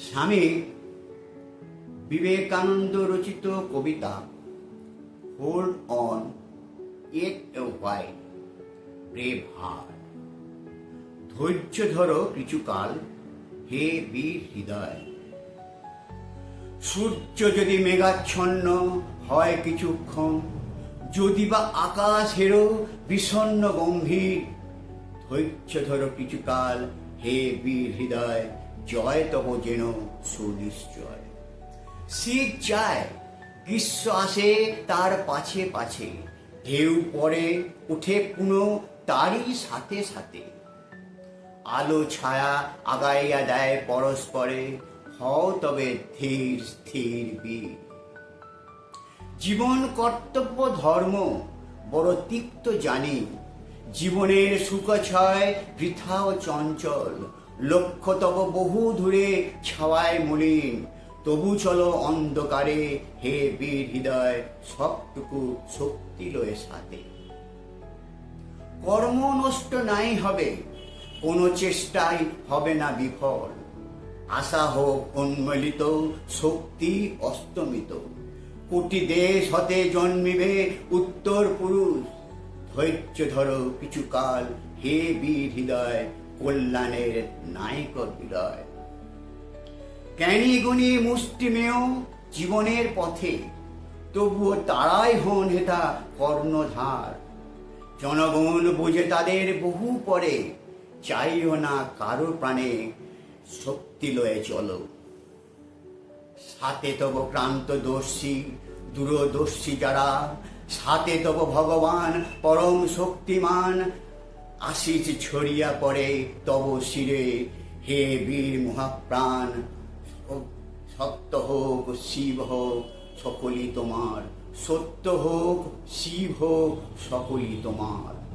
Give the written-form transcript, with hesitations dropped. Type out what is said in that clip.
স্বামী বিবেকানন্দ রচিত কবিতা hold on yet a while brave heart. ধৈর্য ধরো কিছুকাল হে বীর হৃদয়। সূর্য যদি মেঘাচ্ছন্ন হয় কিছুক্ষণ, যদি বা আকাশেরও বিষণ্ণ গম্ভীর, ধৈর্য ধরো কিছুকাল হে বীর হৃদয়। জয় তব যেন সুনিশ্চয়। শীত যায়, গ্রীষ্ম আসে তার পাছে পাছে, ঢেউ পড়ে উঠে পুনঃ তারই সাথে সাথে। আলো ছায়া আগাইয়া দেয় পরস্পরে, হও তবে ধীর স্থির বীর। জীবন কর্তব্য ধর্ম বড় তিক্ত জানি, জীবনের সুখছয় বৃথা ও চঞ্চল। লক্ষ্য তব বহু দূরে ছাওয়ায় মলিন, তবু চলো অন্ধকারে হে বীর হৃদয়। সবটুকু শক্তি লয়ে সাথে। কর্ম নষ্ট নাই হবে, কোনো চেষ্টাই হবে না বিফল। আশা হোক উন্মলিত, শক্তি অস্তমিত। কোটি দেশ হতে জন্মিবে উত্তর পুরুষ। ধৈর্য ধরো কিছুকাল হে বীর হৃদয়, কল্যাণের নায়ক হৃদয়। জ্ঞানী গুণী মুষ্টিমেয় জীবনের পথে, তবুও তারাই হন হেতা কর্ণধার। জনগণ বুঝে তাদের বহু পরে, চাইও না কারো প্রাণে, শক্তি লয়ে চলো। সাথে তব ক্রান্তদর্শী দূরদর্শী যারা, সাথে তব ভগবান পরম শক্তিমান। আশিস ছড়িয়া পড়ে তব শিরে হে বীর মহাপ্রাণ। সত্য হোক শিব হোক সকলই তোমার, সত্য হোক শিব হোক সকলই তোমার।